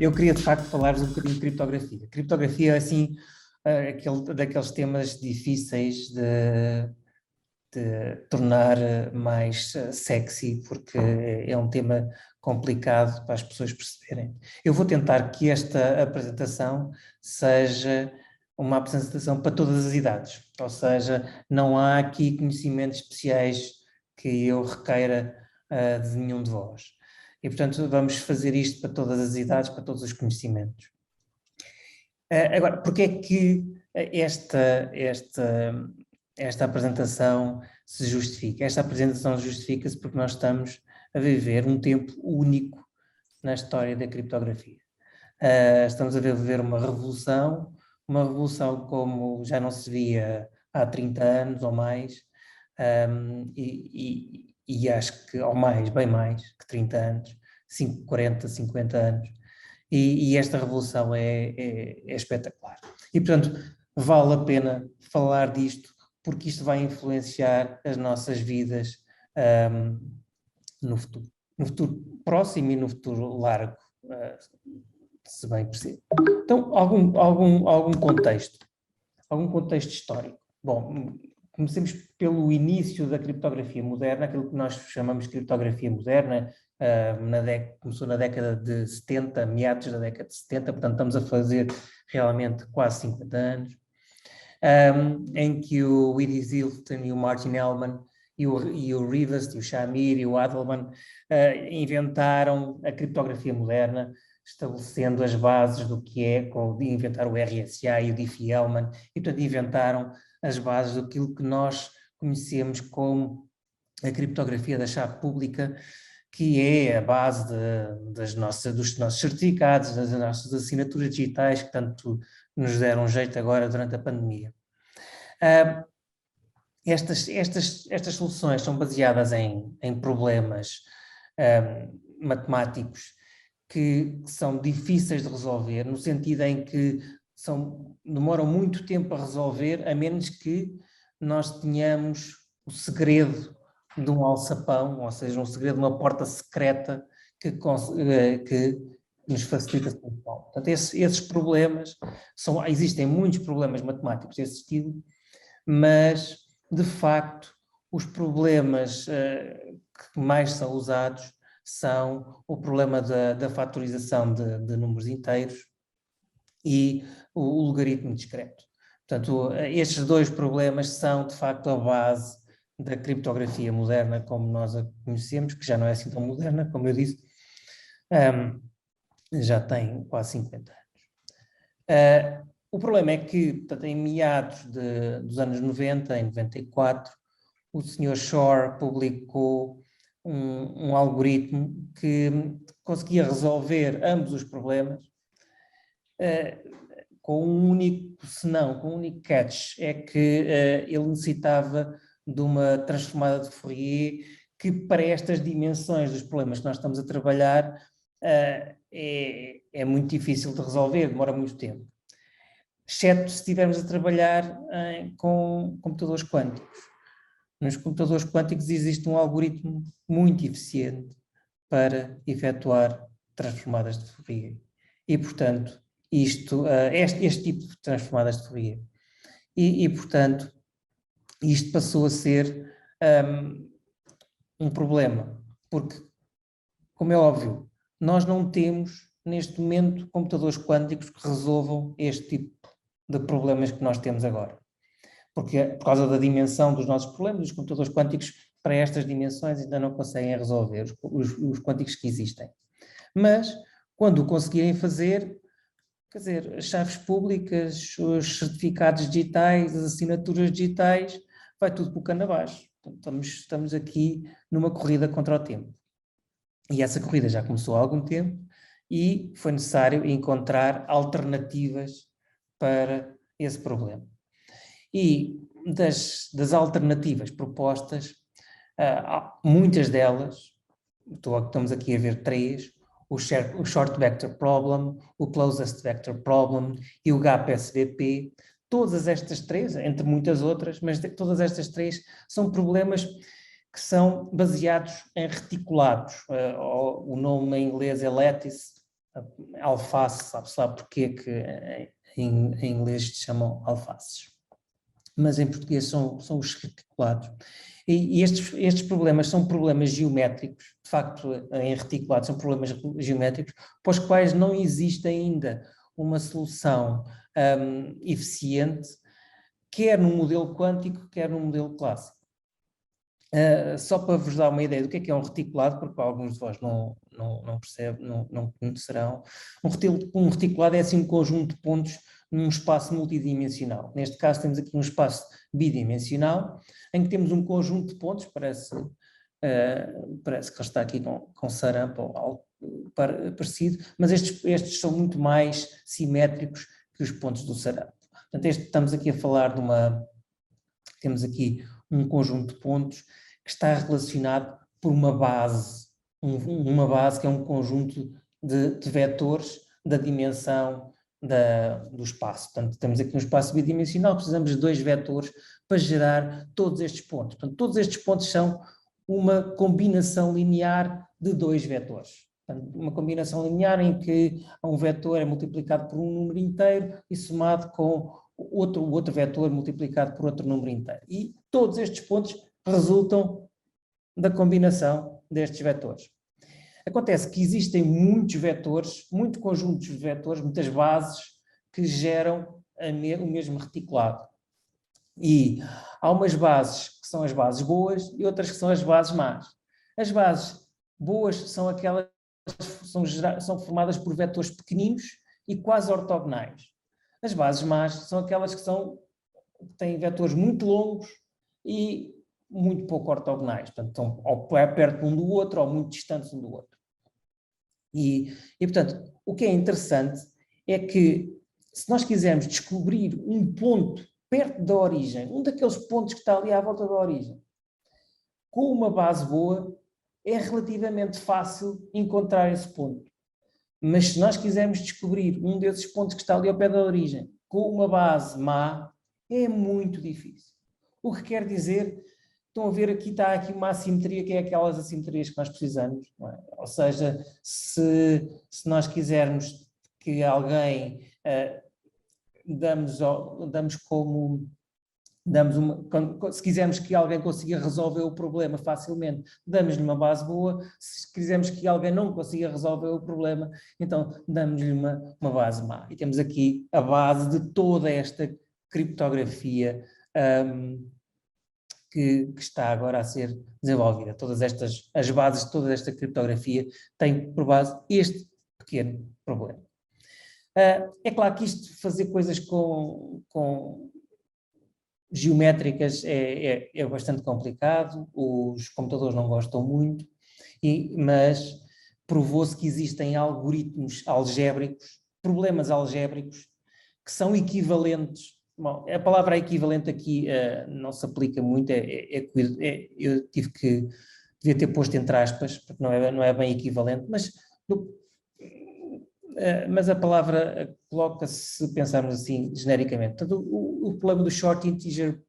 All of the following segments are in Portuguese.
Eu queria de facto falar-vos um bocadinho de criptografia. Criptografia é assim, daqueles temas difíceis de tornar mais sexy, porque é um tema complicado para as pessoas perceberem. Eu vou tentar que esta apresentação seja uma apresentação para todas as idades, ou seja, não há aqui conhecimentos especiais que eu requeira de nenhum de vós. E, portanto, vamos fazer isto para todas as idades, para todos os conhecimentos. Agora, porque é que esta apresentação se justifica? Esta apresentação justifica-se porque nós estamos a viver um tempo único na história da criptografia. Estamos a viver uma revolução como já não se via há 30 anos ou mais, e acho que, ou mais, bem mais que 30 anos, 40, 50 anos, e esta revolução é espetacular. E, portanto, vale a pena falar disto, porque isto vai influenciar as nossas vidas no futuro próximo e no futuro largo, se bem percebo. Então, algum contexto histórico. Bom, comecemos pelo início da criptografia moderna, aquilo que nós chamamos de criptografia moderna, começou na década de 70, meados da década de 70, portanto estamos a fazer realmente quase 50 anos, em que o Edith Zilton e o Martin Hellman e o Rivest, e o Shamir e o Adelman inventaram a criptografia moderna, estabelecendo as bases do que é, inventaram o RSA e o Diffie-Hellman, e portanto inventaram as bases daquilo que nós conhecemos como a criptografia da chave pública, que é a base dos nossos certificados, das nossas assinaturas digitais, que tanto nos deram jeito agora durante a pandemia. Estas soluções são baseadas em problemas matemáticos que são difíceis de resolver, no sentido em que demoram muito tempo a resolver, a menos que nós tenhamos o segredo de um alçapão, ou seja, um segredo de uma porta secreta que nos facilita a solução. Portanto, esses problemas, existem muitos problemas matemáticos desse estilo, mas, de facto, os problemas que mais são usados são o problema da fatorização de números inteiros e o logaritmo discreto. Portanto, estes dois problemas são, de facto, a base da criptografia moderna, como nós a conhecemos, que já não é assim tão moderna, como eu disse, já tem quase 50 anos. O problema é que, portanto, em meados dos anos 90, em 94, o Sr. Shor publicou um algoritmo que conseguia resolver ambos os problemas com um único senão, com um único catch, é que ele necessitava de uma transformada de Fourier que, para estas dimensões dos problemas que nós estamos a trabalhar, é muito difícil de resolver, demora muito tempo. Exceto se estivermos a trabalhar com computadores quânticos. Nos computadores quânticos existe um algoritmo muito eficiente para efetuar transformadas de Fourier. E, portanto, este tipo de transformadas de Fourier. E, portanto, isto passou a ser um problema, porque, como é óbvio, nós não temos, neste momento, computadores quânticos que resolvam este tipo de problemas que nós temos agora. Porque, por causa da dimensão dos nossos problemas, os computadores quânticos para estas dimensões ainda não conseguem resolver os quânticos que existem. Mas, quando o conseguirem fazer, quer dizer, as chaves públicas, os certificados digitais, as assinaturas digitais, vai tudo para o cano abaixo. Portanto, estamos aqui numa corrida contra o tempo. E essa corrida já começou há algum tempo e foi necessário encontrar alternativas para esse problema. E das alternativas propostas, muitas delas, estamos aqui a ver três: o Short Vector Problem, o Closest Vector Problem e o Gap SVP. Todas estas três, entre muitas outras, mas todas estas três são problemas que são baseados em reticulados. O nome em inglês é lattice, alface, sabe-se lá porque que em inglês se chamam alfaces, mas em português são os reticulados. E estes problemas são problemas geométricos, de facto, em reticulados são problemas geométricos, para os quais não existe ainda uma solução eficiente, quer no modelo quântico, quer no modelo clássico. Só para vos dar uma ideia do que é um reticulado, porque alguns de vós não percebem, não conhecerão, um reticulado é assim um conjunto de pontos num espaço multidimensional. Neste caso temos aqui um espaço bidimensional, em que temos um conjunto de pontos, parece que ele está aqui com sarampo ou algo parecido, mas estes são muito mais simétricos que os pontos do sarampo. Portanto, estamos aqui a falar temos aqui um conjunto de pontos que está relacionado por uma base, uma base que é um conjunto de vetores da dimensão do espaço. Portanto, temos aqui um espaço bidimensional, precisamos de 2 vetores para gerar todos estes pontos. Portanto, todos estes pontos são uma combinação linear de 2 vetores. Portanto, uma combinação linear em que um vetor é multiplicado por um número inteiro e somado com outro vetor multiplicado por outro número inteiro. E todos estes pontos resultam da combinação destes vetores. Acontece que existem muitos vetores, muitos conjuntos de vetores, muitas bases que geram o mesmo reticulado. E há umas bases que são as bases boas e outras que são as bases más. As bases boas são aquelas que são formadas por vetores pequeninos e quase ortogonais. As bases más são aquelas que têm vetores muito longos e muito pouco ortogonais, portanto, estão ou perto um do outro ou muito distantes um do outro. E, portanto, o que é interessante é que, se nós quisermos descobrir um ponto perto da origem, um daqueles pontos que está ali à volta da origem, com uma base boa, é relativamente fácil encontrar esse ponto. Mas se nós quisermos descobrir um desses pontos que está ali ao pé da origem, com uma base má, é muito difícil. O que quer dizer, estão a ver aqui, está aqui uma assimetria, que é aquelas assimetrias que nós precisamos, não é? Ou seja, se nós quisermos que alguém se quisermos que alguém consiga resolver o problema facilmente, damos-lhe uma base boa. Se quisermos que alguém não consiga resolver o problema, então damos-lhe uma base má. E temos aqui a base de toda esta criptografia que está agora a ser desenvolvida. As bases de toda esta criptografia têm por base este pequeno problema. É claro que isto, fazer coisas com geométricas é bastante complicado, os computadores não gostam muito, mas provou-se que existem algoritmos algébricos, problemas algébricos, que são equivalentes. Bom, a palavra equivalente aqui não se aplica muito, eu devia ter posto entre aspas, porque não é bem equivalente, mas a palavra coloca-se, se pensarmos assim, genericamente. Portanto, o problema do short integer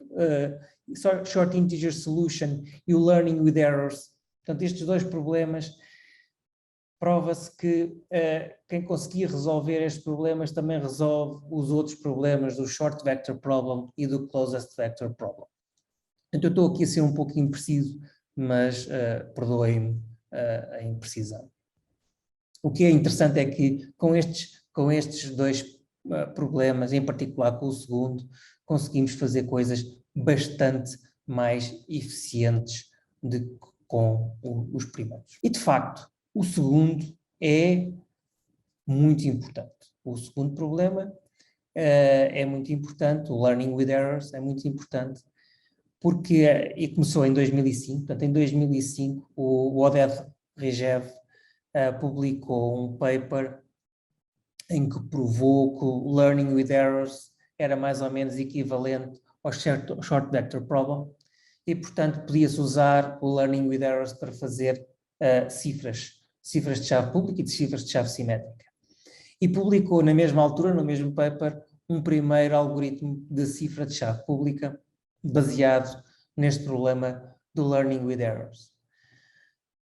solution e o learning with errors, portanto, estes 2 problemas, prova-se que quem conseguir resolver estes problemas também resolve os outros problemas do short vector problem e do closest vector problem. Então, eu estou aqui a ser um pouco impreciso, mas perdoem-me a imprecisão. O que é interessante é que com estes 2 problemas, em particular com o segundo, conseguimos fazer coisas bastante mais eficientes com os primeiros. E, de facto, o segundo é muito importante. O segundo problema é muito importante, o learning with errors é muito importante, e começou em 2005, portanto, em 2005, o Oded Regev publicou um paper em que provou que o learning with errors era mais ou menos equivalente ao short vector problem e, portanto, podia-se usar o learning with errors para fazer cifras de chave pública e de cifras de chave simétrica. E publicou na mesma altura, no mesmo paper, um primeiro algoritmo de cifra de chave pública baseado neste problema do learning with errors.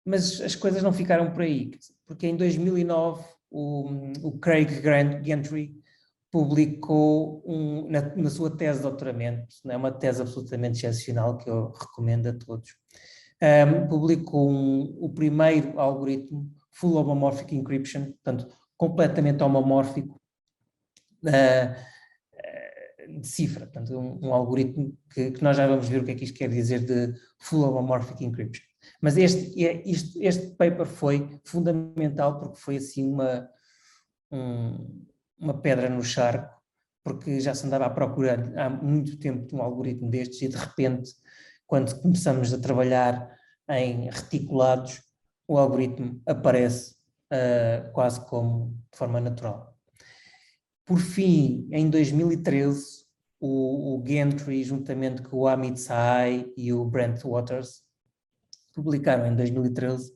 Mas as coisas não ficaram por aí, porque em 2009 o Craig Gentry publicou na sua tese de doutoramento, é uma tese absolutamente excepcional que eu recomendo a todos, publicou o primeiro algoritmo Full Homomorphic Encryption, portanto, completamente homomórfico, de cifra, portanto, um algoritmo que nós já vamos ver o que é que isto quer dizer de Full Homomorphic Encryption. Mas este paper foi fundamental porque foi assim uma pedra no charco, porque já se andava à procura há muito tempo de um algoritmo destes e de repente, quando começamos a trabalhar em reticulados, o algoritmo aparece quase como de forma natural. Por fim, em 2013, o Gentry, juntamente com o Amit Sahai e o Brent Waters, publicaram em 2013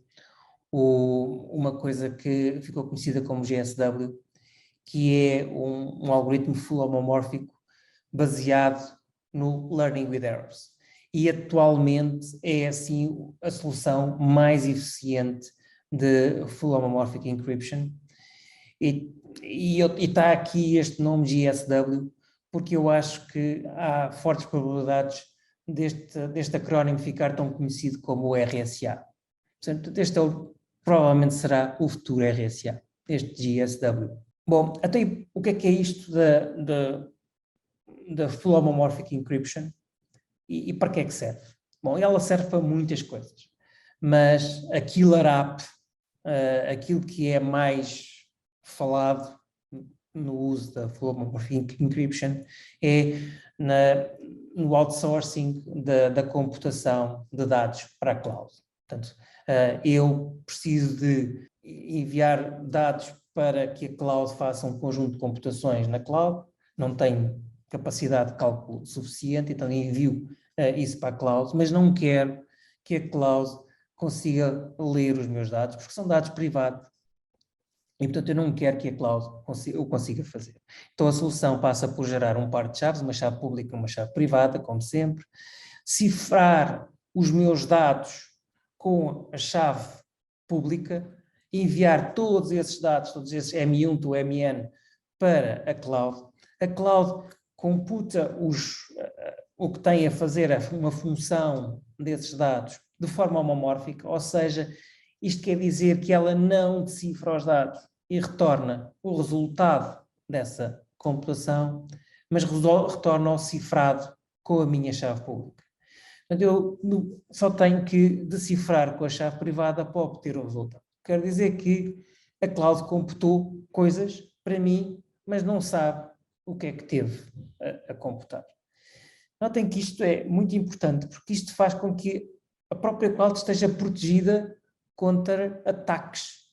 uma coisa que ficou conhecida como GSW, que é um algoritmo full homomórfico baseado no Learning with Errors. E atualmente é assim a solução mais eficiente de Full Homomorphic Encryption. E está aqui este nome GSW, porque eu acho que há fortes probabilidades deste acrónimo ficar tão conhecido como o RSA. Portanto, provavelmente será o futuro RSA, este GSW. Bom, até o que é isto da Full Homomorphic Encryption e para que é que serve? Bom, ela serve para muitas coisas, mas a killer app, aquilo que é mais falado no uso da Full Homomorphic Encryption é no outsourcing da computação de dados para a cloud. Portanto, eu preciso de enviar dados para que a cloud faça um conjunto de computações na cloud, não tenho capacidade de cálculo suficiente, então envio isso para a cloud, mas não quero que a cloud consiga ler os meus dados, porque são dados privados, e portanto eu não quero que a cloud o consiga fazer. Então a solução passa por gerar um par de chaves, uma chave pública e uma chave privada, como sempre, cifrar os meus dados com a chave pública, enviar todos esses dados, todos esses M1 to MN para a cloud computa o que tem a fazer uma função desses dados de forma homomórfica, ou seja, isto quer dizer que ela não decifra os dados e retorna o resultado dessa computação, mas retorna o cifrado com a minha chave pública. Portanto, eu só tenho que decifrar com a chave privada para obter o resultado. Quer dizer que a cloud computou coisas para mim, mas não sabe o que é que teve a computar. Notem que isto é muito importante, porque isto faz com que a própria cloud esteja protegida contra ataques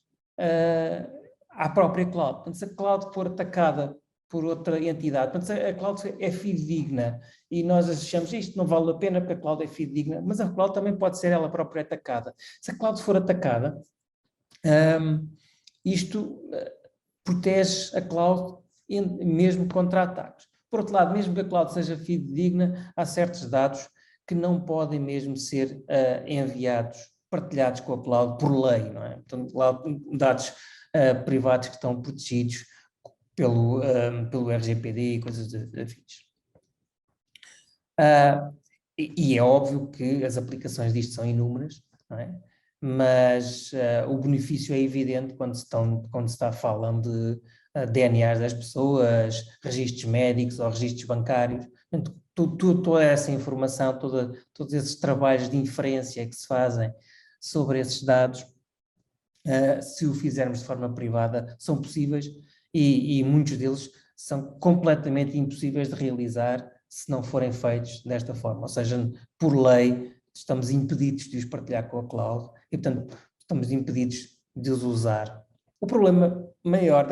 à própria cloud. Portanto, se a cloud for atacada por outra entidade, portanto, a cloud é fidedigna e nós achamos isto não vale a pena porque a cloud é fidedigna, mas a cloud também pode ser ela própria atacada. Se a cloud for atacada, isto protege a cloud mesmo contra ataques. Por outro lado, mesmo que a cloud seja fidedigna, há certos dados que não podem mesmo ser enviados, partilhados com a cloud por lei, não é? Portanto, dados privados que estão protegidos pelo RGPD e coisas afins. E é óbvio que as aplicações disto são inúmeras, não é? Mas o benefício é evidente quando se está falando de DNAs das pessoas, registros médicos ou registros bancários. Portanto, toda essa informação, todos esses trabalhos de inferência que se fazem sobre esses dados, se o fizermos de forma privada, são possíveis e muitos deles são completamente impossíveis de realizar se não forem feitos desta forma. Ou seja, por lei, estamos impedidos de os partilhar com a cloud e, portanto, estamos impedidos de os usar. O problema maior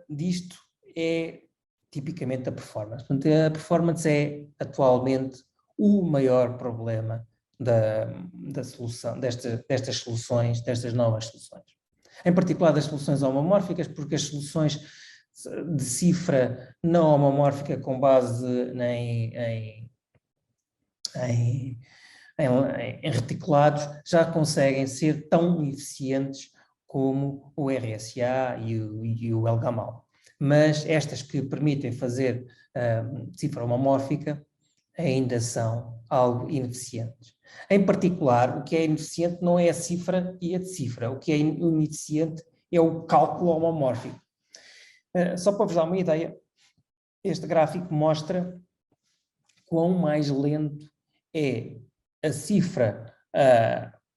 disto é tipicamente a performance. Portanto, a performance é atualmente o maior problema da solução, destas soluções, destas novas soluções. Em particular das soluções homomórficas, porque as soluções de cifra não homomórfica com base em reticulados já conseguem ser tão eficientes como o RSA e o El-Gamal. Mas estas que permitem fazer cifra homomórfica ainda são algo ineficientes. Em particular, o que é ineficiente não é a cifra e a decifra. O que é ineficiente é o cálculo homomórfico. Só para vos dar uma ideia, este gráfico mostra quão mais lento é a cifra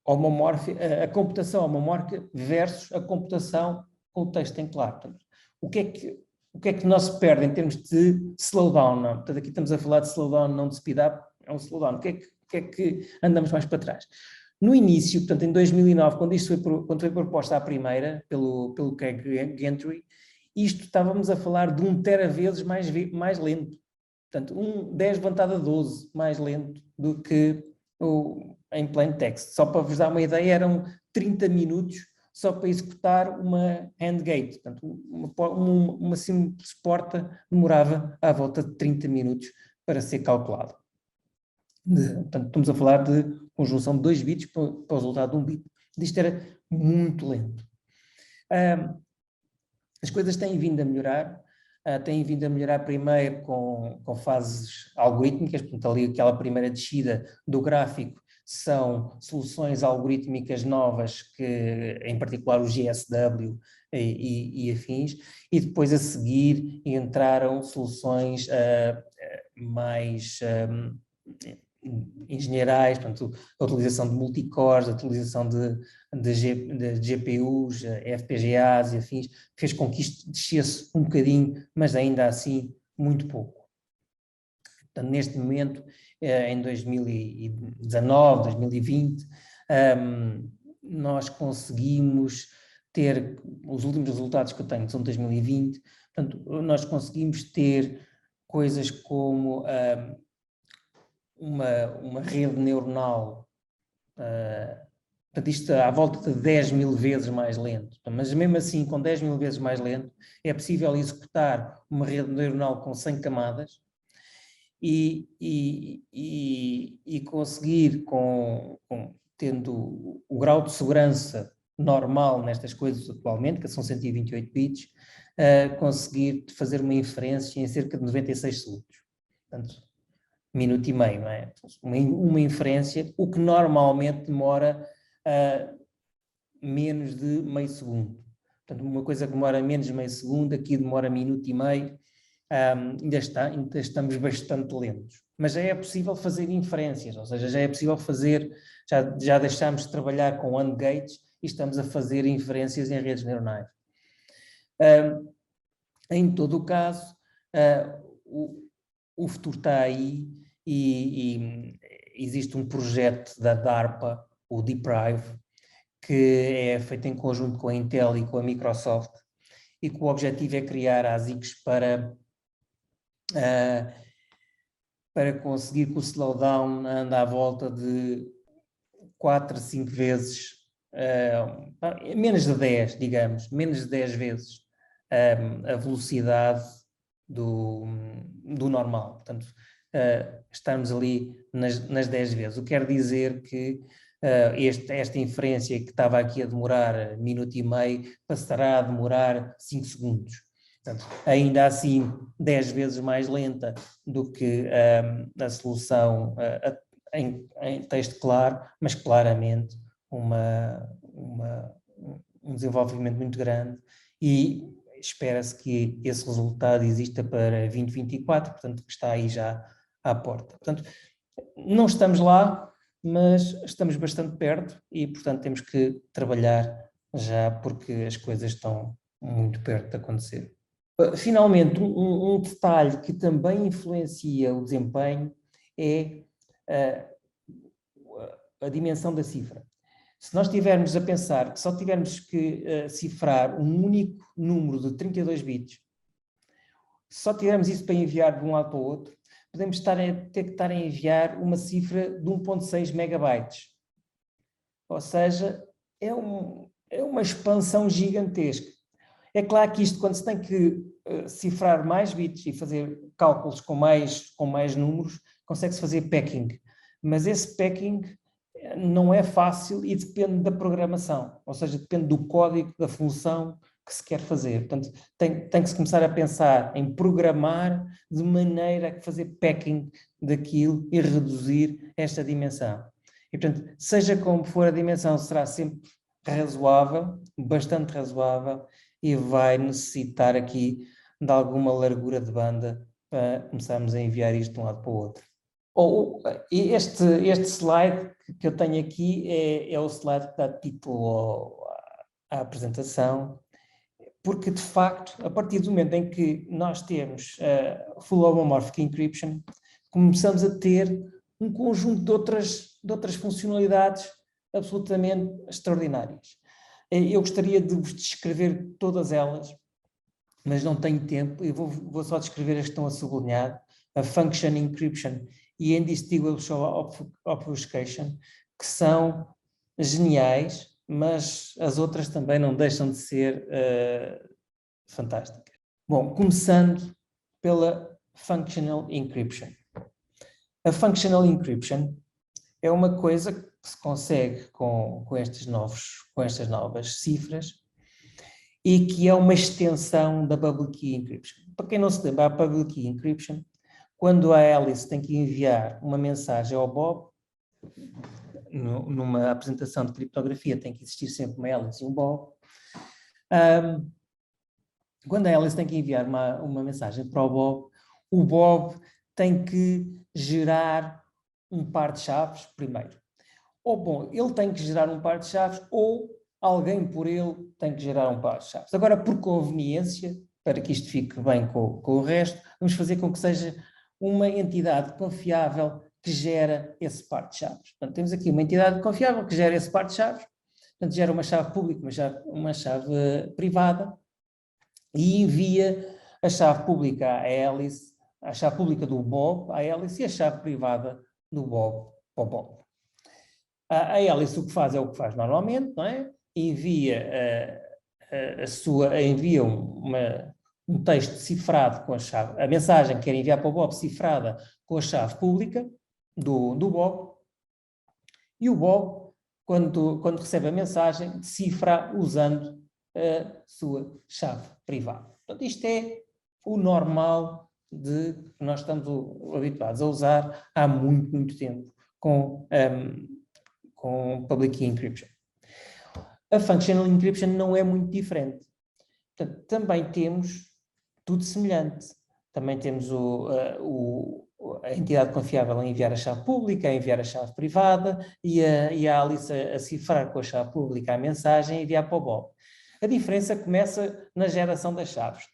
homomórfica, a computação homomórfica versus a computação com o texto em claro. Portanto, o que é que não se perde em termos de slowdown? Não? Portanto, aqui estamos a falar de slowdown, não de speed up, é um slowdown. O que é que andamos mais para trás? No início, portanto, em 2009, quando foi proposta a primeira, pelo Craig Gentry, estávamos a falar de 1 tera vezes mais lento. Portanto, 10 levantado a 12 mais lento do que em plain text. Só para vos dar uma ideia, eram 30 minutos só para executar uma AND gate. Portanto, uma simples porta demorava à volta de 30 minutos para ser calculado. Portanto, estamos a falar de conjunção de 2 bits para o resultado de 1 bit. Isto era muito lento. As coisas têm vindo a melhorar. Têm vindo a melhorar primeiro com fases algorítmicas, portanto ali aquela primeira descida do gráfico são soluções algorítmicas novas, que, em particular o GSW e afins, e depois a seguir entraram soluções mais engenheirais, portanto a utilização de multicores, a utilização de GPUs, FPGAs e afins, fez com que isto descesse um bocadinho, mas ainda assim muito pouco. Portanto, neste momento, em 2019, 2020, nós conseguimos ter, os últimos resultados que eu tenho são de 2020, portanto, nós conseguimos ter coisas como uma rede neuronal, portanto, isto à volta de 10 mil vezes mais lento, mas mesmo assim, com 10 mil vezes mais lento, é possível executar uma rede neuronal com 100 camadas e conseguir, tendo o grau de segurança normal nestas coisas atualmente, que são 128 bits, conseguir fazer uma inferência em cerca de 96 segundos. Portanto, minuto e meio, não é? Uma inferência, o que normalmente demora menos de meio segundo. Portanto, uma coisa que demora menos de meio segundo, aqui demora minuto e meio, ainda estamos bastante lentos. Mas já é possível fazer inferências, ou seja, já é possível fazer, já deixamos de trabalhar com AND gates e estamos a fazer inferências em redes neuronais. Em todo o caso, o futuro está aí e existe um projeto da DARPA, o DeepRive, que é feito em conjunto com a Intel e com a Microsoft, e que o objetivo é criar ASICs para conseguir que o slowdown ande à volta de 4 a 5 vezes, menos de 10, digamos, menos de 10 vezes a velocidade do normal. Portanto, estarmos ali nas 10 vezes. O que quer dizer que esta inferência que estava aqui a demorar minuto e meio passará a demorar 5 segundos. Portanto, ainda assim 10 vezes mais lenta do que a solução em texto claro, mas claramente um desenvolvimento muito grande, e espera-se que esse resultado exista para 2024, portanto, que está aí já à porta. Portanto, não estamos lá, mas estamos bastante perto e, portanto, temos que trabalhar já, porque as coisas estão muito perto de acontecer. Finalmente, um detalhe que também influencia o desempenho é a dimensão da cifra. Se nós estivermos a pensar que só tivermos que cifrar um único número de 32 bits, se só tivermos isso para enviar de um lado para o outro, podemos ter que estar a enviar uma cifra de 1.6 megabytes. Ou seja, é uma expansão gigantesca. É claro que isto, quando se tem que cifrar mais bits e fazer cálculos com mais números, consegue-se fazer packing. Mas esse packing não é fácil e depende da programação, ou seja, depende do código, da função que se quer fazer. Portanto, tem que se começar a pensar em programar de maneira a fazer packing daquilo e reduzir esta dimensão. E, portanto, seja como for, a dimensão será sempre razoável, bastante razoável, e vai necessitar aqui de alguma largura de banda para começarmos a enviar isto de um lado para o outro. Este slide que eu tenho aqui é o slide que dá título à apresentação, porque de facto, a partir do momento em que nós temos Full Homomorphic Encryption, começamos a ter um conjunto de outras funcionalidades absolutamente extraordinárias. Eu gostaria de vos descrever todas elas, mas não tenho tempo, eu vou só descrever as que estão a sublinhar, a Function Encryption e Indistinguishable Obfuscation, que são geniais, mas as outras também não deixam de ser fantásticas. Bom, começando pela Functional Encryption. A Functional Encryption é uma coisa que se consegue com estas novas cifras e que é uma extensão da Public Key Encryption. Para quem não se lembra, a Public Key Encryption, quando a Alice tem que enviar uma mensagem ao Bob, numa apresentação de criptografia tem que existir sempre uma Alice e um Bob. Quando a Alice tem que enviar uma mensagem para o Bob tem que gerar um par de chaves primeiro. Ou, bom, ele tem que gerar um par de chaves ou alguém por ele tem que gerar um par de chaves. Agora, por conveniência, para que isto fique bem com o resto, vamos fazer com que seja uma entidade confiável que gera esse par de chaves. Portanto, temos aqui uma entidade confiável que gera esse par de chaves, portanto, gera uma chave pública, uma chave privada, e envia a chave pública à Alice, a chave pública do Bob à Alice e a chave privada do Bob para o Bob. A Alice o que faz é o que faz normalmente, não é? Envia um texto cifrado com a chave, a mensagem que quer enviar para o Bob cifrada com a chave pública do Bob, e o Bob, quando recebe a mensagem, decifra usando a sua chave privada. Portanto, isto é o normal que nós estamos habituados a usar há muito, muito tempo com Public Key Encryption. A Functional Encryption não é muito diferente. Portanto, também temos tudo semelhante. Também temos a entidade confiável a enviar a chave pública, a enviar a chave privada e a Alice a cifrar com a chave pública a mensagem e enviar para o Bob. A diferença começa na geração das chaves.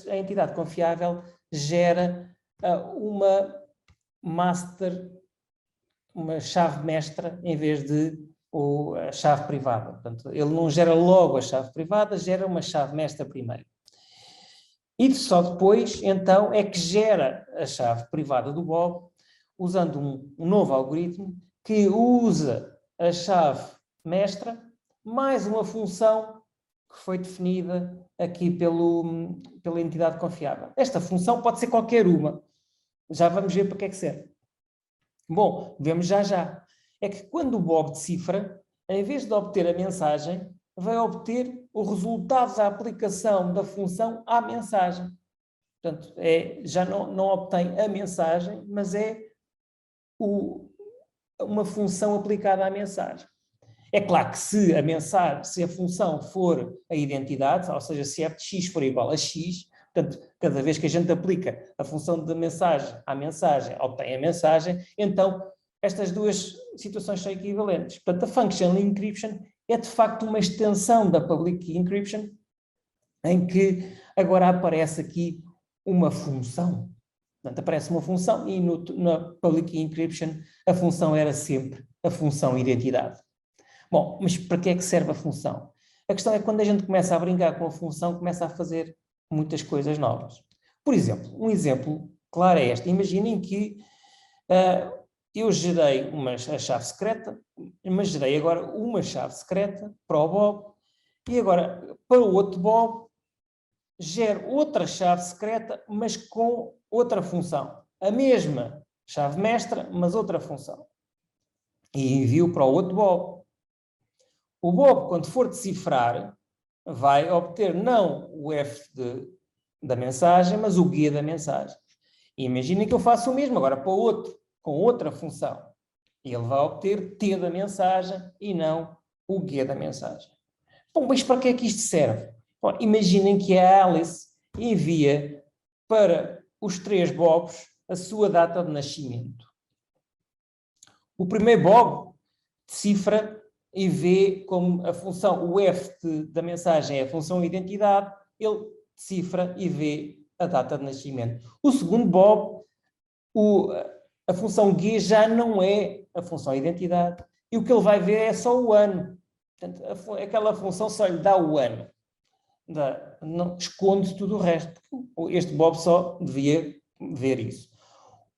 A entidade confiável gera uma chave mestra em vez de a chave privada. Portanto, ele não gera logo a chave privada, gera uma chave mestra primeiro. E só depois, então, é que gera a chave privada do Bob, usando um novo algoritmo que usa a chave mestra mais uma função que foi definida aqui pela entidade confiável. Esta função pode ser qualquer uma. Já vamos ver para que é que serve. Bom, vemos já. É que quando o Bob decifra, em vez de obter a mensagem, vai obter o resultado da aplicação da função à mensagem. Portanto, já não obtém a mensagem, mas é uma função aplicada à mensagem. É claro que se a função for a identidade, ou seja, se f de x for igual a x, portanto, cada vez que a gente aplica a função da mensagem à mensagem, obtém a mensagem, então estas duas situações são equivalentes. Portanto, a Functional Encryption é de facto uma extensão da Public Key Encryption, em que agora aparece aqui uma função. Portanto, aparece uma função e na Public Key Encryption a função era sempre a função identidade. Bom, mas para que é que serve a função? A questão é que quando a gente começa a brincar com a função, começa a fazer muitas coisas novas. Por exemplo, um exemplo claro é este. Imaginem que eu gerei a chave secreta, mas gerei agora uma chave secreta para o Bob e agora para o outro Bob gero outra chave secreta, mas com outra função. A mesma chave mestra, mas outra função. e envio para o outro Bob. O Bob, quando for decifrar, vai obter não o F da mensagem, mas o G da mensagem. E imaginem que eu faço o mesmo agora para o outro, com outra função. Ele vai obter T da mensagem e não o G da mensagem. Bom, mas para que é que isto serve? Bom, imaginem que a Alice envia para os 3 Bobs a sua data de nascimento. O primeiro Bob decifra e vê como a função, o F da mensagem é a função identidade, ele decifra e vê a data de nascimento. O segundo Bob, a função G já não é a função identidade, e o que ele vai ver é só o ano. Portanto, aquela função só lhe dá o ano. Não esconde tudo o resto. Este Bob só devia ver isso.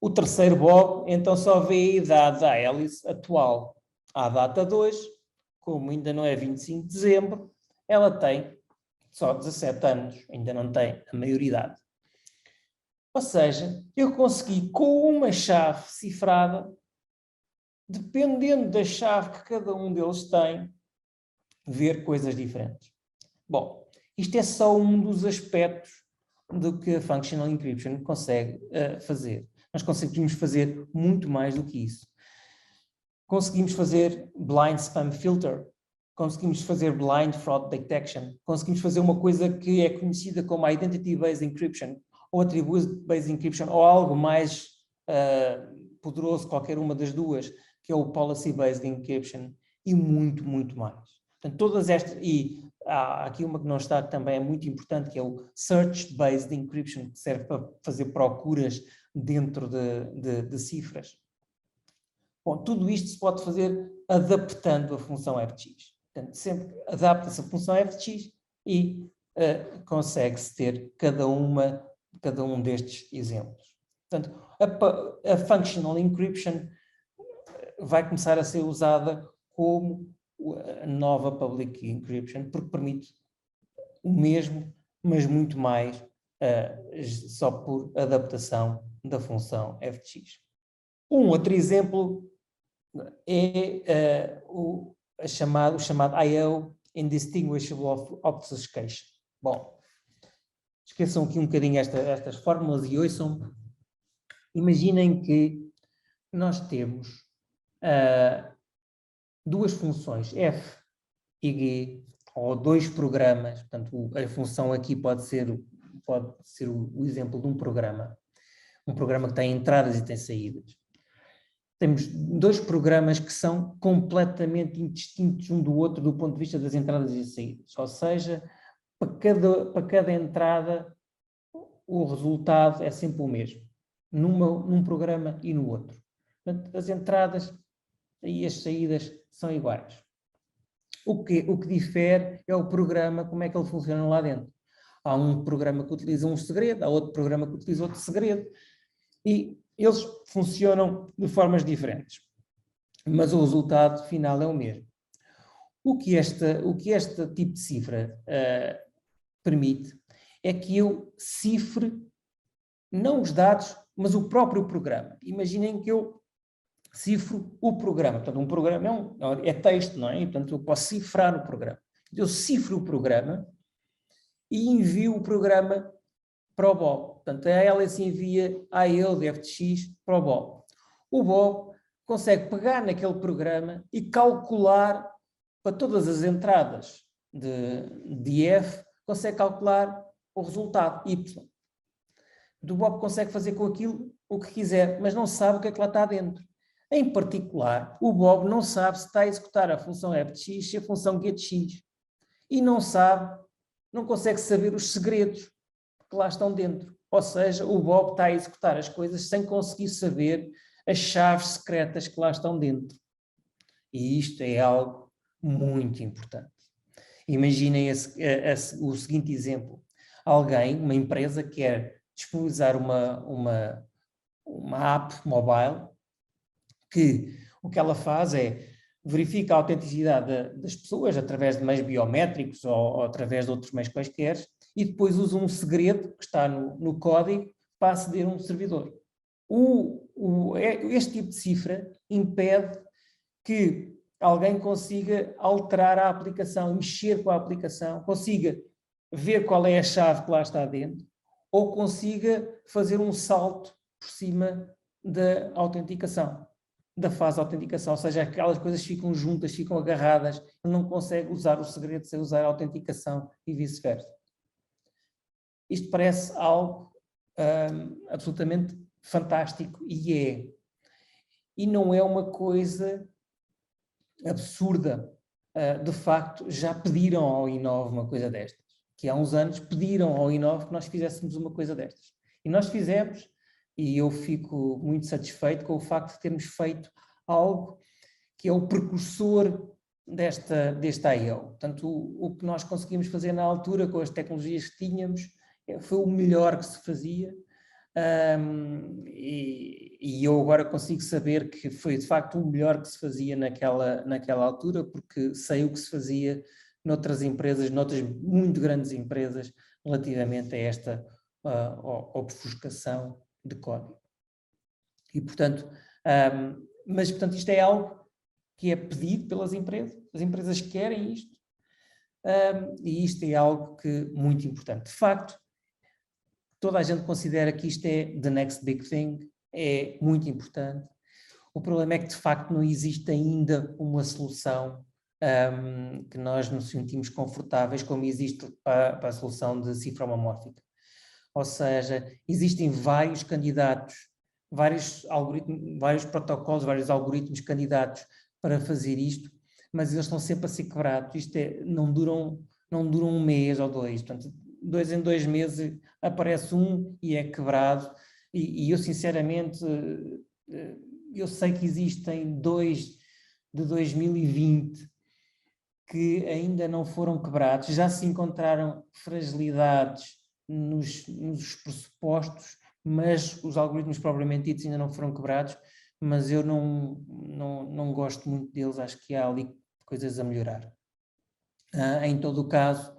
O terceiro Bob, então, só vê a idade da Alice atual. À data 2, como ainda não é 25 de dezembro, ela tem só 17 anos, ainda não tem a maioridade. Ou seja, eu consegui, com uma chave cifrada, dependendo da chave que cada um deles tem, ver coisas diferentes. Bom, isto é só um dos aspectos do que a Functional Encryption consegue fazer. Nós conseguimos fazer muito mais do que isso. Conseguimos fazer Blind Spam Filter, conseguimos fazer Blind Fraud Detection, conseguimos fazer uma coisa que é conhecida como Identity Based Encryption, ou Attribute Based Encryption, ou algo mais poderoso, qualquer uma das duas, que é o Policy Based Encryption, e muito, muito mais. Portanto, todas estas, e há aqui uma que não está, que também é muito importante, que é o Search Based Encryption, que serve para fazer procuras dentro de cifras. Bom, tudo isto se pode fazer adaptando a função fx. Portanto, sempre adapta-se a função fx e consegue-se ter cada um destes exemplos. Portanto, a Functional Encryption vai começar a ser usada como a nova Public Encryption, porque permite o mesmo, mas muito mais, só por adaptação da função fx. Um outro exemplo é o chamado I/O Indistinguishable Obfuscation. Bom, esqueçam aqui um bocadinho estas fórmulas e ouçam. Imaginem que nós temos duas funções, f e g, ou dois programas. Portanto, a função aqui pode ser o exemplo de um programa que tem entradas e tem saídas. Temos dois programas que são completamente indistintos um do outro do ponto de vista das entradas e saídas. Ou seja, para cada entrada, o resultado é sempre o mesmo, num programa e no outro. Portanto, as entradas e as saídas são iguais. O que difere é o programa, como é que ele funciona lá dentro. Há um programa que utiliza um segredo, há outro programa que utiliza outro segredo, e eles funcionam de formas diferentes, mas o resultado final é o mesmo. O que este tipo de cifra permite é que eu cifre não os dados, mas o próprio programa. Imaginem que eu cifro o programa. Portanto, um programa é texto, não é? E, portanto, eu posso cifrar o programa. Eu cifro o programa e envio o programa para o Bob. Portanto, a Alice envia a ele de FTX para o Bob. O Bob consegue pegar naquele programa e calcular para todas as entradas de F, consegue calcular o resultado Y. O Bob consegue fazer com aquilo o que quiser, mas não sabe o que é que lá está dentro. Em particular, o Bob não sabe se está a executar a função f de x e a função g de x. E não consegue saber os segredos que lá estão dentro. Ou seja, o Bob está a executar as coisas sem conseguir saber as chaves secretas que lá estão dentro. E isto é algo muito importante. Imaginem o seguinte exemplo. Uma empresa quer disponibilizar uma app mobile que o que ela faz é verifica a autenticidade das pessoas através de meios biométricos ou através de outros meios quaisquer e depois usa um segredo que está no código para aceder a um servidor. Este tipo de cifra impede que alguém consiga alterar a aplicação, mexer com a aplicação, consiga ver qual é a chave que lá está dentro, ou consiga fazer um salto por cima da autenticação, da fase de autenticação, ou seja, aquelas coisas ficam juntas, ficam agarradas, ele não consegue usar o segredo sem usar a autenticação e vice-versa. Isto parece algo absolutamente fantástico, e é. E não é uma coisa absurda. De facto, já pediram ao Inove uma coisa destas, que há uns anos pediram ao Inove que nós fizéssemos uma coisa destas. E nós fizemos, e eu fico muito satisfeito com o facto de termos feito algo que é o precursor deste I.O. Portanto, o que nós conseguimos fazer na altura com as tecnologias que tínhamos foi o melhor que se fazia. E eu agora consigo saber que foi de facto o melhor que se fazia naquela altura, porque sei o que se fazia noutras empresas, noutras muito grandes empresas, relativamente a esta obfuscação de código. E portanto, portanto isto é algo que é pedido pelas empresas, as empresas querem isto, e isto é algo muito importante. De facto, toda a gente considera que isto é the next big thing, é muito importante. O problema é que, de facto, não existe ainda uma solução que nós nos sentimos confortáveis, como existe para a solução de cifra homomórfica. Ou seja, existem vários candidatos, vários algoritmos, vários protocolos, vários algoritmos candidatos para fazer isto, mas eles estão sempre a ser quebrados. Isto não duram um mês ou dois. Portanto, 2 em 2 meses aparece um e é quebrado, e eu sinceramente, eu sei que existem 2 de 2020 que ainda não foram quebrados, já se encontraram fragilidades nos pressupostos, mas os algoritmos propriamente ditos ainda não foram quebrados, mas eu não gosto muito deles, acho que há ali coisas a melhorar. Em todo o caso,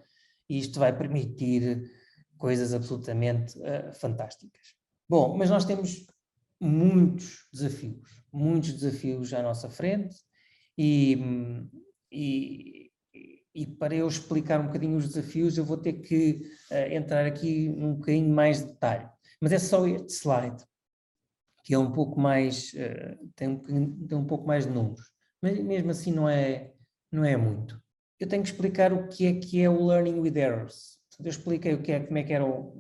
isto vai permitir coisas absolutamente fantásticas. Bom, mas nós temos muitos desafios à nossa frente, e para eu explicar um bocadinho os desafios, eu vou ter que entrar aqui um bocadinho mais de detalhe. Mas é só este slide, que é um pouco mais, tem um pouco mais de números, mas mesmo assim não é muito. Eu tenho que explicar o que é o Learning with Errors. Eu expliquei como é que eram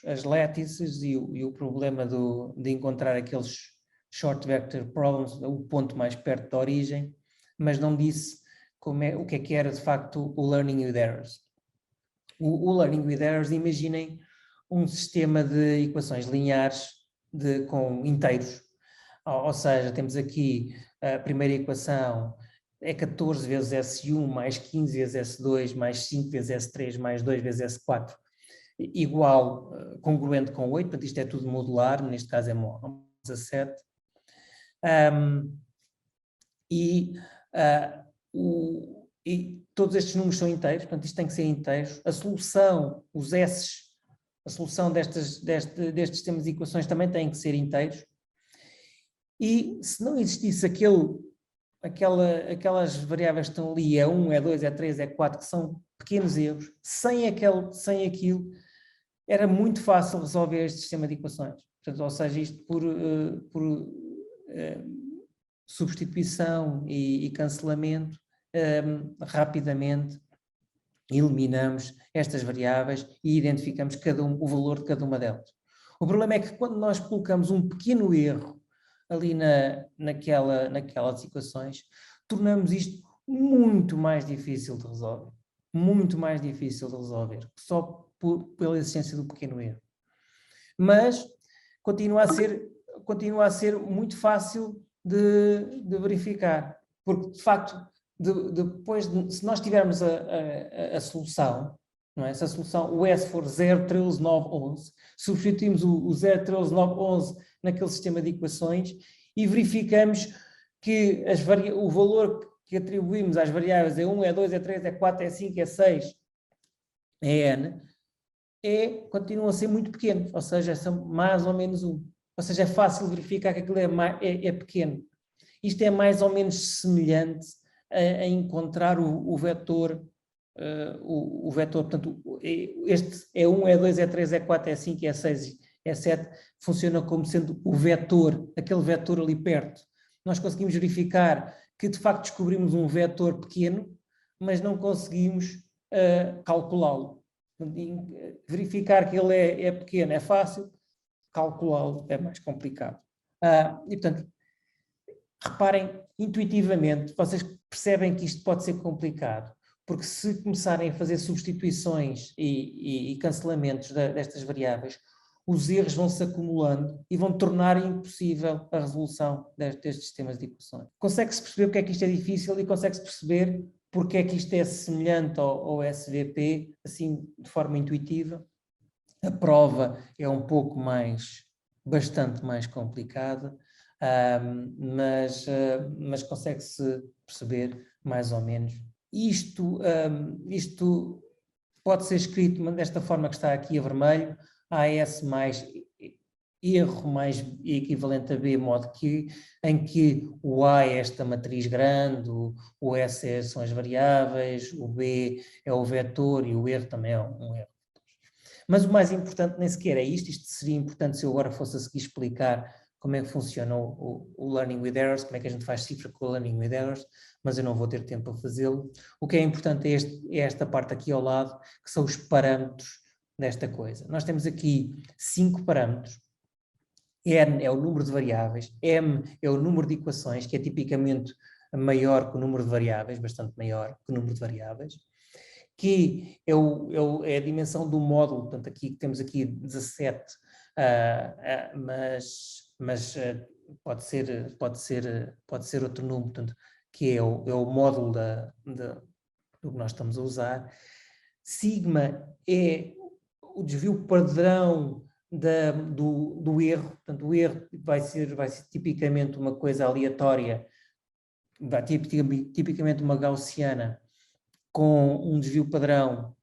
as lattices e o problema de encontrar aqueles short vector problems, o ponto mais perto da origem, mas não disse o que era de facto o Learning with Errors. O Learning with Errors, imaginem um sistema de equações lineares com inteiros, ou seja, temos aqui a primeira equação é 14 vezes S1 mais 15 vezes S2 mais 5 vezes S3 mais 2 vezes S4 igual, congruente com 8, portanto isto é tudo modular, neste caso é 17. E todos estes números são inteiros, portanto isto tem que ser inteiros. A solução, os S, a solução destes sistemas de equações também tem que ser inteiros. E se não existisse aquelas variáveis que estão ali, E1, E2, E3, E4, que são pequenos erros, sem aquilo, era muito fácil resolver este sistema de equações. Portanto, ou seja, isto por substituição e cancelamento, rapidamente eliminamos estas variáveis e identificamos o valor de cada uma delas. O problema é que quando nós colocamos um pequeno erro ali naquelas equações, tornamos isto muito mais difícil de resolver. Muito mais difícil de resolver, só pela existência do pequeno erro. Mas continua a ser muito fácil de verificar, porque de facto, depois, se nós tivermos a solução, não é? Se a solução, o S for 0, 13, 9, 11, substituímos o 0, 13, 9, 11 naquele sistema de equações e verificamos que o valor que atribuímos às variáveis é 1, é 2, é 3, é 4, é 5, é 6, é N, continua a ser muito pequeno, ou seja, são mais ou menos 1. Ou seja, é fácil verificar que aquilo é pequeno. isto é mais ou menos semelhante a encontrar o vetor, portanto, este é 1, é 2, é 3, é 4, é 5, é 6, é 7, funciona como sendo o vetor, aquele vetor ali perto. Nós conseguimos verificar que de facto descobrimos um vetor pequeno, mas não conseguimos calculá-lo. Verificar que ele é pequeno é fácil, calculá-lo é mais complicado. E portanto, reparem, intuitivamente, vocês percebem que isto pode ser complicado, porque se começarem a fazer substituições e cancelamentos destas variáveis, os erros vão se acumulando e vão tornar impossível a resolução destes sistemas de equações. Consegue-se perceber porque é que isto é difícil e consegue-se perceber porque é que isto é semelhante ao SVP, assim, de forma intuitiva. A prova é um pouco bastante mais complicada, mas consegue-se perceber mais ou menos. Isto pode ser escrito desta forma que está aqui a vermelho, AS mais erro mais equivalente a B, modo que, em que o A é esta matriz grande, o S são as variáveis, o B é o vetor e o erro também é um erro. Mas o mais importante nem sequer é isto seria importante se eu agora fosse a seguir explicar como é que funciona o Learning with Errors, como é que a gente faz cifra com o Learning with Errors, mas eu não vou ter tempo a fazê-lo. O que é importante é esta parte aqui ao lado, que são os parâmetros desta coisa. Nós temos aqui 5 parâmetros. N é o número de variáveis, M é o número de equações, que é tipicamente maior que o número de variáveis, bastante maior que o número de variáveis. Q é a dimensão do módulo, portanto aqui temos aqui 17, mas pode ser outro número, portanto, que é o módulo do que nós estamos a usar. Sigma é o desvio padrão do erro, portanto o erro vai ser tipicamente uma coisa aleatória, tipicamente uma gaussiana, com um desvio padrão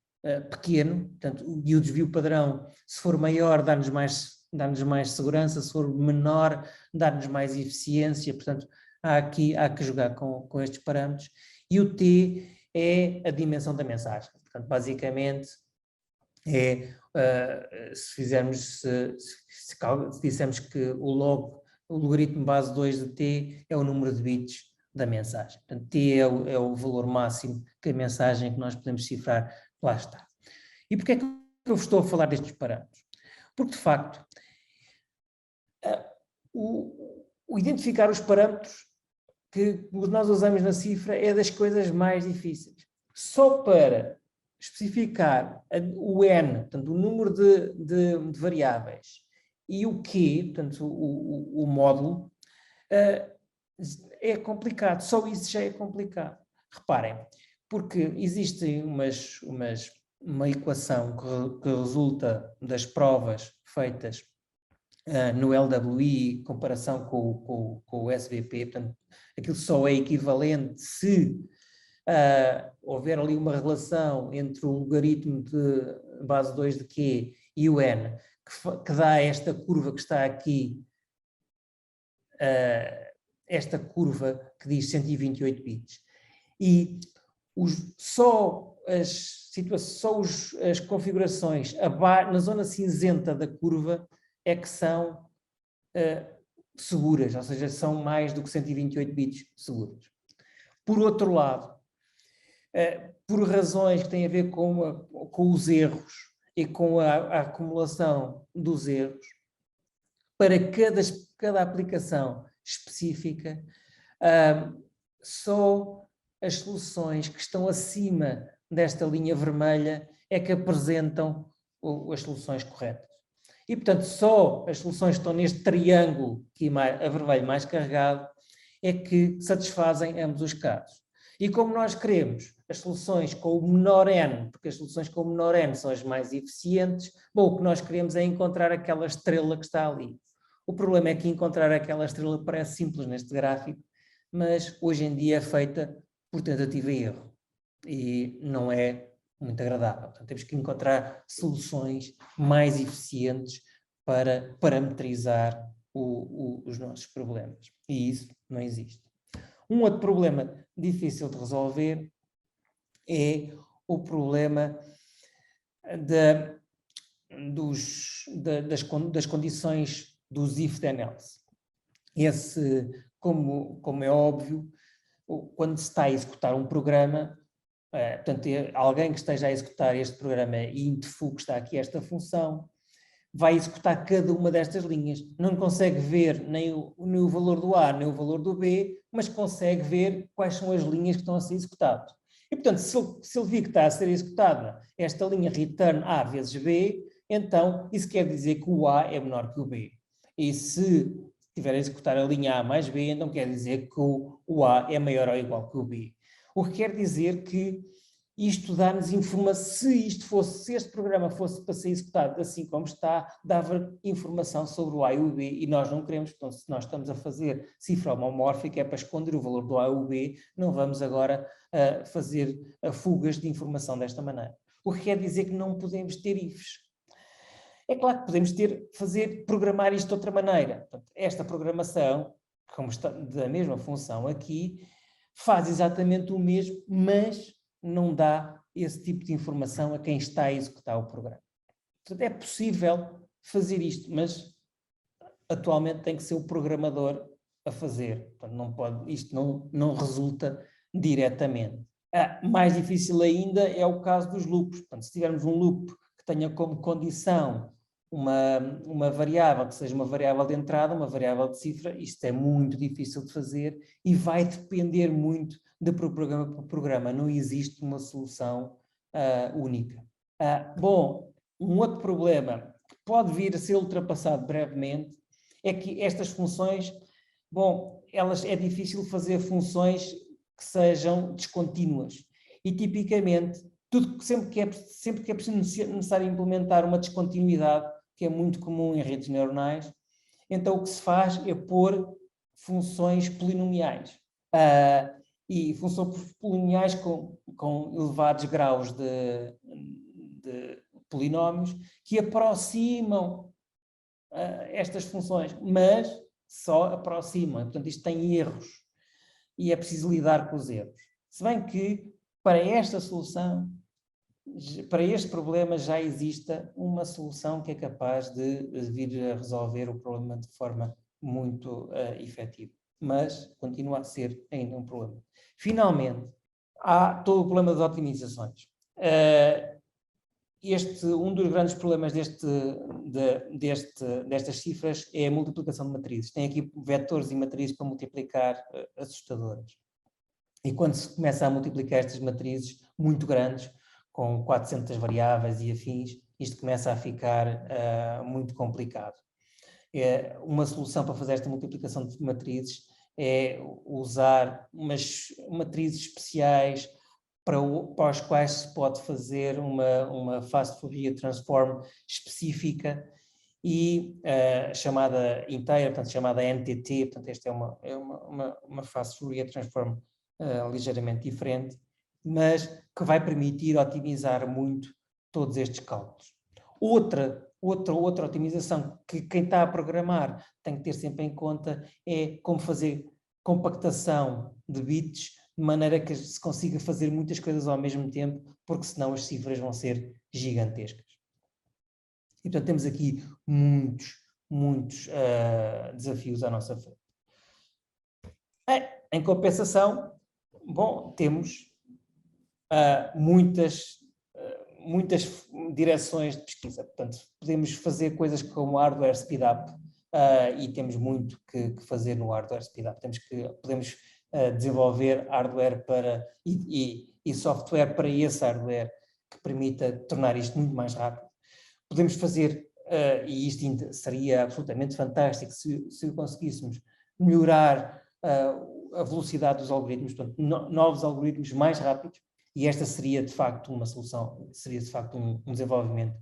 pequeno, portanto, e o desvio padrão, se for maior, dá-nos mais segurança, se for menor, dá-nos mais eficiência, portanto, há que jogar com estes parâmetros. E o T é a dimensão da mensagem, portanto, basicamente, se dissermos que o logaritmo base 2 de T é o número de bits da mensagem. Portanto, T é o valor máximo que a mensagem que nós podemos cifrar lá está. E porquê é que eu estou a falar destes parâmetros? Porque, de facto, o identificar os parâmetros que nós usamos na cifra é das coisas mais difíceis. Só para especificar o N, portanto, o número de variáveis, e o Q, portanto, o módulo, é complicado, só isso já é complicado. Reparem, porque existe uma equação que resulta das provas feitas no LWI em comparação com o SVP, portanto, aquilo só é equivalente se houver ali uma relação entre o logaritmo de base 2 de Q e o N, que dá esta curva que está aqui, esta curva que diz 128 bits. E só as configurações na zona cinzenta da curva é que são seguras, ou seja, são mais do que 128 bits seguras. Por outro lado, por razões que têm a ver com os erros e com a acumulação dos erros, para cada aplicação específica, só as soluções que estão acima desta linha vermelha é que apresentam as soluções corretas. E, portanto, só as soluções que estão neste triângulo, aqui a vermelho mais carregado, é que satisfazem ambos os casos. E como nós queremos as soluções com o menor n, porque as soluções com o menor n são as mais eficientes, bom, o que nós queremos é encontrar aquela estrela que está ali. O problema é que encontrar aquela estrela parece simples neste gráfico, mas hoje em dia é feita por tentativa e erro. E não é muito agradável. Portanto, temos que encontrar soluções mais eficientes para parametrizar os nossos problemas. E isso não existe. Um outro problema difícil de resolver é o problema das condições dos if then else. Esse, como é óbvio, quando se está a executar um programa, portanto, alguém que esteja a executar este programa int-foo, que está aqui esta função, vai executar cada uma destas linhas. Não consegue ver nem o valor do A, nem o valor do B, mas consegue ver quais são as linhas que estão a ser executadas. E, portanto, se ele vir que está a ser executada esta linha return A vezes B, então isso quer dizer que o A é menor que o B. E se estiver a executar a linha A mais B, então quer dizer que o A é maior ou igual que o B. O que quer dizer que isto dá-nos informação, se este programa fosse para ser executado assim como está, dava informação sobre o A e o B, e nós não queremos, então se nós estamos a fazer cifra homomórfica, é para esconder o valor do A e o B, não vamos agora fazer fugas de informação desta maneira. O que quer dizer que não podemos ter ifs. É claro que podemos programar isto de outra maneira. Portanto, esta programação, como está da mesma função aqui, faz exatamente o mesmo, mas não dá esse tipo de informação a quem está a executar o programa. Portanto, é possível fazer isto, mas atualmente tem que ser o programador a fazer. Portanto, isto não resulta diretamente. Mais difícil ainda é o caso dos loops. Portanto, se tivermos um loop que tenha como condição uma variável que seja uma variável de entrada, uma variável de cifra, isto é muito difícil de fazer e vai depender muito de programa para programa. Não existe uma solução única. Bom, um outro problema que pode vir a ser ultrapassado brevemente é que estas funções, bom, é difícil fazer funções que sejam descontínuas. E tipicamente, sempre que é necessário implementar uma descontinuidade, que é muito comum em redes neuronais, então o que se faz é pôr funções polinomiais. E funções polinomiais com elevados graus de polinómios que aproximam estas funções, mas só aproximam. Portanto, isto tem erros e é preciso lidar com os erros. Se bem que, para esta solução, para este problema já exista uma solução que é capaz de vir a resolver o problema de forma muito efetiva. Mas continua a ser ainda um problema. Finalmente, há todo o problema das otimizações. Um dos grandes problemas destas cifras é a multiplicação de matrizes. Tem aqui vetores e matrizes para multiplicar assustadoras. E quando se começa a multiplicar estas matrizes muito grandes, com 400 variáveis e afins, isto começa a ficar muito complicado. Uma solução para fazer esta multiplicação de matrizes é usar umas matrizes especiais para os quais se pode fazer uma fast Fourier transform específica e chamada inteira, portanto chamada NTT, portanto esta é uma fast Fourier transform ligeiramente diferente, mas que vai permitir otimizar muito todos estes cálculos. Outra otimização que quem está a programar tem que ter sempre em conta é como fazer compactação de bits de maneira que se consiga fazer muitas coisas ao mesmo tempo, porque senão as cifras vão ser gigantescas. E, portanto, temos aqui muitos desafios à nossa frente. Em compensação, bom, temos muitas direções de pesquisa. Portanto, podemos fazer coisas como hardware speedup e temos muito que fazer no hardware speedup. Podemos desenvolver hardware e software para esse hardware que permita tornar isto muito mais rápido. Podemos fazer, e isto seria absolutamente fantástico se o conseguíssemos, melhorar a velocidade dos algoritmos, portanto, novos algoritmos mais rápidos, e esta seria de facto uma solução, seria de facto um desenvolvimento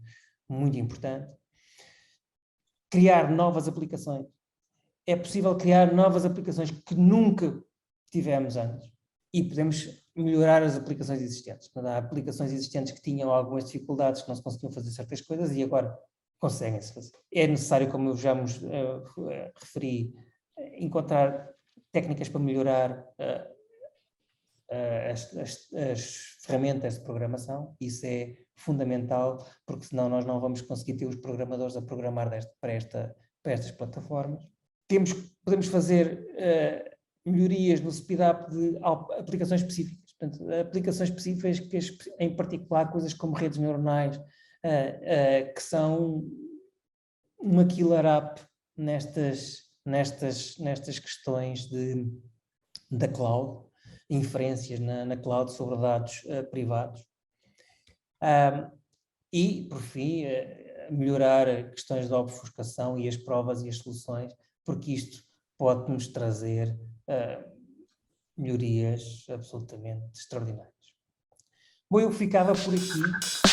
muito importante. Criar novas aplicações. É possível criar novas aplicações que nunca tivemos antes e podemos melhorar as aplicações existentes. Há aplicações existentes que tinham algumas dificuldades, que não se conseguiam fazer certas coisas e agora conseguem-se fazer. É necessário, como eu já vos referi, encontrar técnicas para melhorar as ferramentas de programação. Isso é fundamental, porque senão nós não vamos conseguir ter os programadores a programar para estas plataformas. Podemos fazer melhorias no speed-up de aplicações específicas. Portanto, aplicações específicas, em particular coisas como redes neuronais, que são uma killer app nestas questões da cloud, inferências na cloud sobre dados privados. E, por fim, melhorar questões de obfuscação e as provas e as soluções, porque isto pode-nos trazer melhorias absolutamente extraordinárias. Bom, eu ficava por aqui.